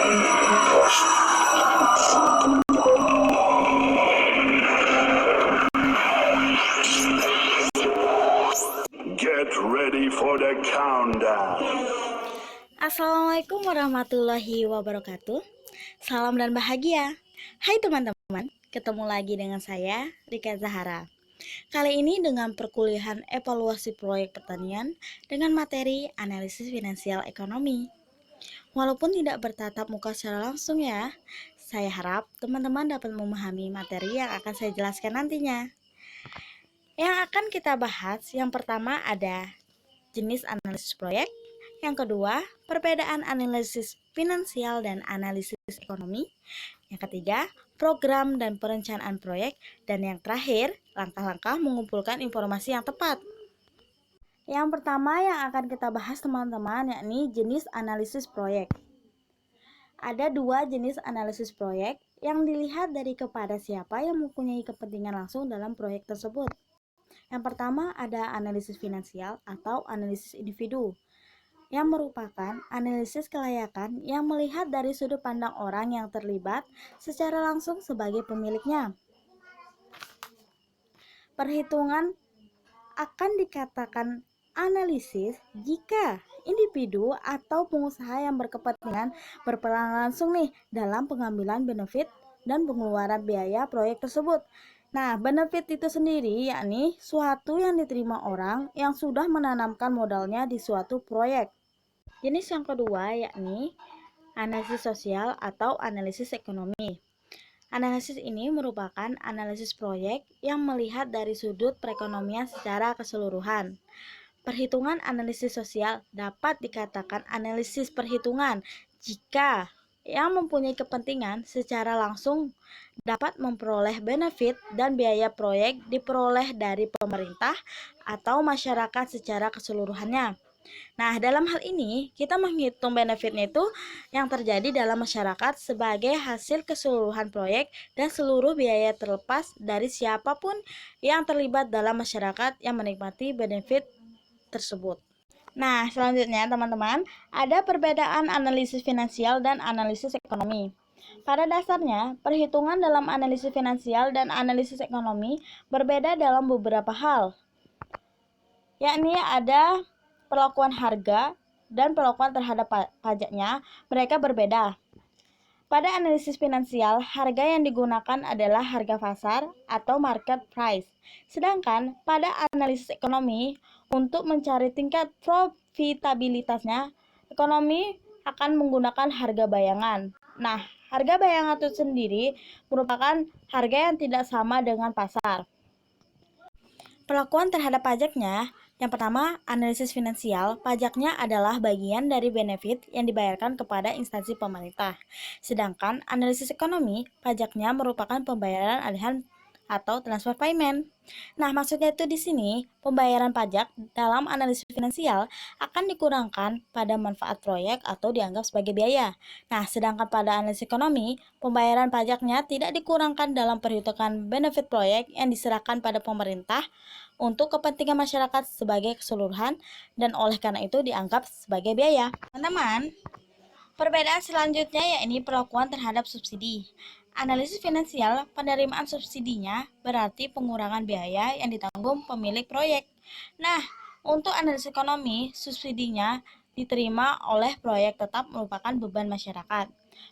Get ready for the countdown. Assalamualaikum warahmatullahi wabarakatuh. Salam dan bahagia. Hai teman-teman, ketemu lagi dengan saya, Rika Zahara. Kali ini dengan perkuliahan evaluasi proyek pertanian dengan materi analisis finansial ekonomi. Walaupun tidak bertatap muka secara langsung ya, saya harap teman-teman dapat memahami materi yang akan saya jelaskan nantinya. Yang akan kita bahas, yang pertama ada jenis analisis proyek, yang kedua perbedaan analisis finansial dan analisis ekonomi, yang ketiga program dan perencanaan proyek, dan yang terakhir langkah-langkah mengumpulkan informasi yang tepat. Yang pertama yang akan kita bahas teman-teman yakni jenis analisis proyek. Ada dua jenis analisis proyek yang dilihat dari kepada siapa yang mempunyai kepentingan langsung dalam proyek tersebut. Yang pertama ada analisis finansial atau analisis individu, yang merupakan analisis kelayakan yang melihat dari sudut pandang orang yang terlibat secara langsung sebagai pemiliknya. Perhitungan akan dikatakan analisis jika individu atau pengusaha yang berkepentingan berperan langsung dalam pengambilan benefit dan pengeluaran biaya proyek tersebut. Nah, benefit itu sendiri yakni suatu yang diterima orang yang sudah menanamkan modalnya di suatu proyek. Jenis yang kedua yakni analisis sosial atau analisis ekonomi. Analisis ini merupakan analisis proyek yang melihat dari sudut perekonomian secara keseluruhan. Perhitungan analisis sosial dapat dikatakan analisis perhitungan jika yang mempunyai kepentingan secara langsung dapat memperoleh benefit dan biaya proyek diperoleh dari pemerintah atau masyarakat secara keseluruhannya. Nah, dalam hal ini kita menghitung benefitnya itu yang terjadi dalam masyarakat sebagai hasil keseluruhan proyek dan seluruh biaya terlepas dari siapapun yang terlibat dalam masyarakat yang menikmati benefit tersebut. Nah, selanjutnya teman-teman, ada perbedaan analisis finansial dan analisis ekonomi. Pada dasarnya, perhitungan dalam analisis finansial dan analisis ekonomi berbeda dalam beberapa hal, yakni ada perlakuan harga dan perlakuan terhadap pajaknya, mereka berbeda. Pada analisis finansial, harga yang digunakan adalah harga pasar atau market price. Sedangkan pada analisis ekonomi, untuk mencari tingkat profitabilitasnya, ekonomi akan menggunakan harga bayangan. Nah, harga bayangan itu sendiri merupakan harga yang tidak sama dengan pasar. Perlakuan terhadap pajaknya, yang pertama, analisis finansial, pajaknya adalah bagian dari benefit yang dibayarkan kepada instansi pemerintah. Sedangkan analisis ekonomi, pajaknya merupakan pembayaran alihan atau transfer payment. Nah, maksudnya itu di sini, pembayaran pajak dalam analisis finansial akan dikurangkan pada manfaat proyek atau dianggap sebagai biaya. Nah, sedangkan pada analisis ekonomi, pembayaran pajaknya tidak dikurangkan dalam perhitungan benefit proyek yang diserahkan pada pemerintah untuk kepentingan masyarakat sebagai keseluruhan dan oleh karena itu dianggap sebagai biaya. Teman-teman, perbedaan selanjutnya yakni perlakuan terhadap subsidi. Analisis finansial, penerimaan subsidinya berarti pengurangan biaya yang ditanggung pemilik proyek. Nah, untuk analisis ekonomi, subsidinya diterima oleh proyek tetap merupakan beban masyarakat.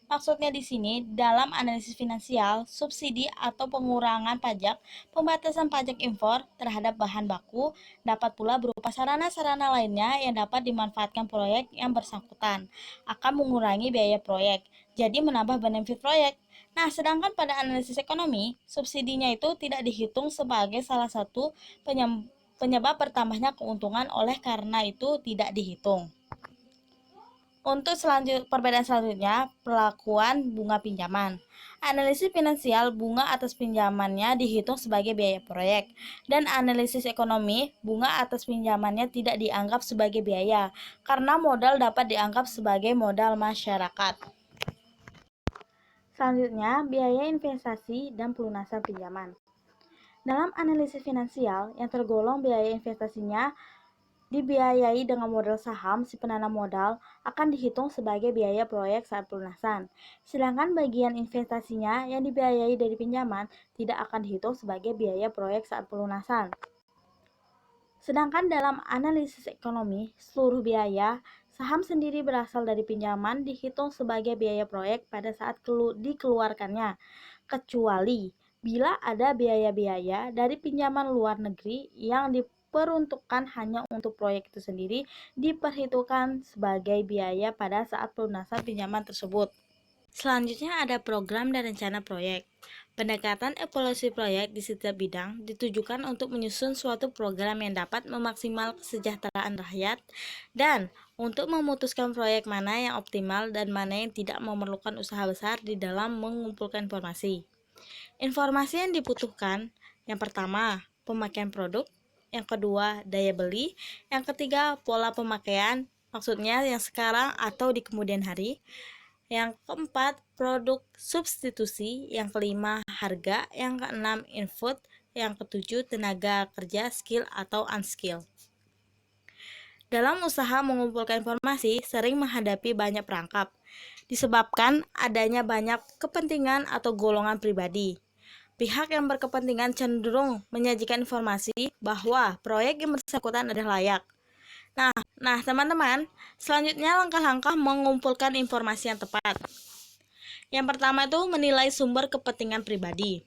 Maksudnya di sini, dalam analisis finansial, subsidi atau pengurangan pajak, pembatasan pajak impor terhadap bahan baku dapat pula berupa sarana-sarana lainnya yang dapat dimanfaatkan proyek yang bersangkutan, akan mengurangi biaya proyek, jadi menambah benefit proyek. Nah, sedangkan pada analisis ekonomi, subsidinya itu tidak dihitung sebagai salah satu penyebab bertambahnya keuntungan, oleh karena itu tidak dihitung. Untuk perbedaan selanjutnya, perlakuan bunga pinjaman. Analisis finansial, bunga atas pinjamannya dihitung sebagai biaya proyek, dan analisis ekonomi, bunga atas pinjamannya tidak dianggap sebagai biaya, karena modal dapat dianggap sebagai modal masyarakat. Selanjutnya, biaya investasi dan pelunasan pinjaman. Dalam analisis finansial yang tergolong biaya investasinya dibiayai dengan modal saham, si penanam modal akan dihitung sebagai biaya proyek saat pelunasan. Sedangkan bagian investasinya yang dibiayai dari pinjaman tidak akan dihitung sebagai biaya proyek saat pelunasan. Sedangkan dalam analisis ekonomi, seluruh biaya saham sendiri berasal dari pinjaman dihitung sebagai biaya proyek pada saat dikeluarkannya, kecuali bila ada biaya-biaya dari pinjaman luar negeri yang diperuntukkan hanya untuk proyek itu sendiri diperhitungkan sebagai biaya pada saat pelunasan pinjaman tersebut. Selanjutnya ada program dan rencana proyek. Pendekatan evaluasi proyek di setiap bidang ditujukan untuk menyusun suatu program yang dapat memaksimalkan kesejahteraan rakyat dan untuk memutuskan proyek mana yang optimal dan mana yang tidak memerlukan usaha besar di dalam mengumpulkan informasi. Informasi yang dibutuhkan, yang pertama, pemakaian produk, yang kedua, daya beli, yang ketiga, pola pemakaian, maksudnya yang sekarang atau di kemudian hari, yang keempat, produk substitusi, yang kelima, harga, yang keenam, input, yang ketujuh, tenaga kerja, skill atau unskill. Dalam usaha mengumpulkan informasi, sering menghadapi banyak perangkap, disebabkan adanya banyak kepentingan atau golongan pribadi. Pihak yang berkepentingan cenderung menyajikan informasi bahwa proyek yang bersangkutan adalah layak. Nah, teman-teman, selanjutnya langkah-langkah mengumpulkan informasi yang tepat. Yang pertama itu menilai sumber kepentingan pribadi.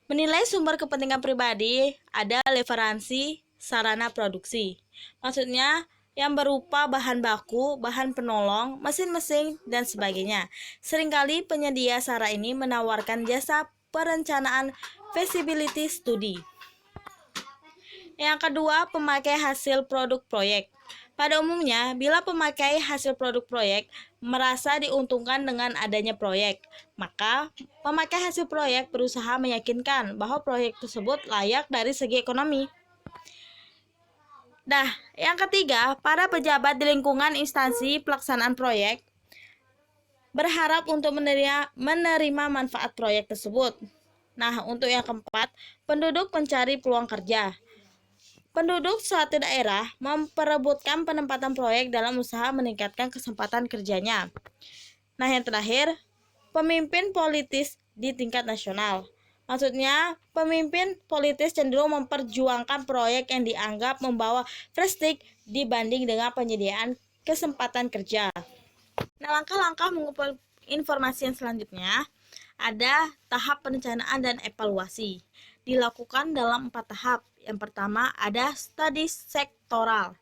Menilai sumber kepentingan pribadi ada referensi sarana produksi. Maksudnya yang berupa bahan baku, bahan penolong, mesin-mesin, dan sebagainya. Seringkali penyedia sarana ini menawarkan jasa perencanaan feasibility study. Yang kedua, pemakai hasil produk proyek. Pada umumnya, bila pemakai hasil produk proyek merasa diuntungkan dengan adanya proyek, maka pemakai hasil proyek berusaha meyakinkan bahwa proyek tersebut layak dari segi ekonomi. Nah, yang ketiga, para pejabat di lingkungan instansi pelaksanaan proyek berharap untuk menerima manfaat proyek tersebut. Nah, untuk yang keempat, penduduk mencari peluang kerja. Penduduk suatu daerah memperebutkan penempatan proyek dalam usaha meningkatkan kesempatan kerjanya. Nah, yang terakhir, pemimpin politis di tingkat nasional. Maksudnya, pemimpin politis cenderung memperjuangkan proyek yang dianggap membawa prestige dibanding dengan penyediaan kesempatan kerja. Nah, langkah-langkah mengumpul informasi yang selanjutnya ada tahap perencanaan dan evaluasi. Dilakukan dalam 4 tahap. Yang pertama ada studi sektoral.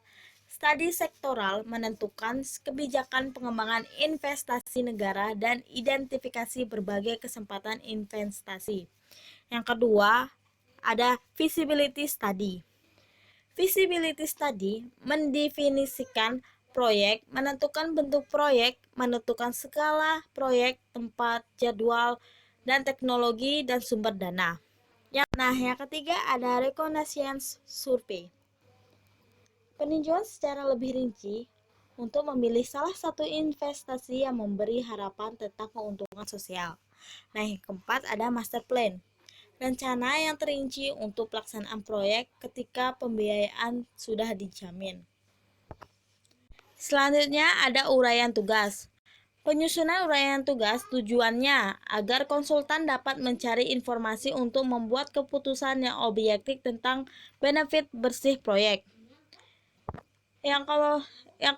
Studi sektoral menentukan kebijakan pengembangan investasi negara dan identifikasi berbagai kesempatan investasi. Yang kedua ada feasibility study. Feasibility study mendefinisikan proyek, menentukan bentuk proyek, menentukan skala proyek, tempat, jadwal, dan teknologi dan sumber dana. Yang ketiga ada reconnaissance survey. Peninjauan secara lebih rinci untuk memilih salah satu investasi yang memberi harapan tentang keuntungan sosial. Nah, yang keempat ada master plan. Rencana yang terinci untuk pelaksanaan proyek ketika pembiayaan sudah dijamin. Selanjutnya ada uraian tugas. Penyusunan uraian tugas tujuannya agar konsultan dapat mencari informasi untuk membuat keputusan yang objektif tentang benefit bersih proyek. Yang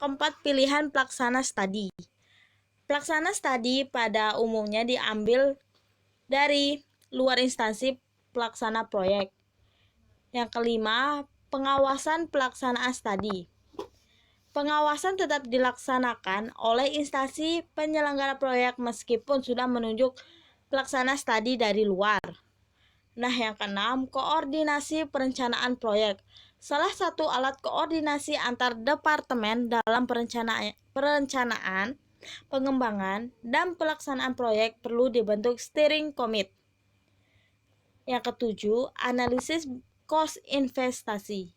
keempat, pilihan pelaksana studi. Pelaksana studi pada umumnya diambil dari luar instansi pelaksana proyek. Yang kelima, pengawasan pelaksanaan studi. Pengawasan tetap dilaksanakan oleh instansi penyelenggara proyek meskipun sudah menunjuk pelaksana studi dari luar. Nah, yang keenam, koordinasi perencanaan proyek. Salah satu alat koordinasi antar departemen dalam perencanaan, pengembangan, dan pelaksanaan proyek perlu dibentuk steering committee. Yang ketujuh, analisis cost investasi.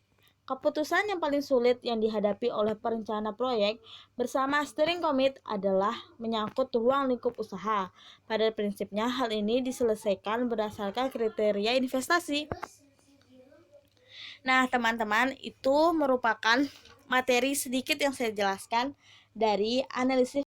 Keputusan yang paling sulit yang dihadapi oleh perencana proyek bersama steering committee adalah menyangkut ruang lingkup usaha. Pada prinsipnya, hal ini diselesaikan berdasarkan kriteria investasi. Nah, teman-teman, itu merupakan materi sedikit yang saya jelaskan dari analisis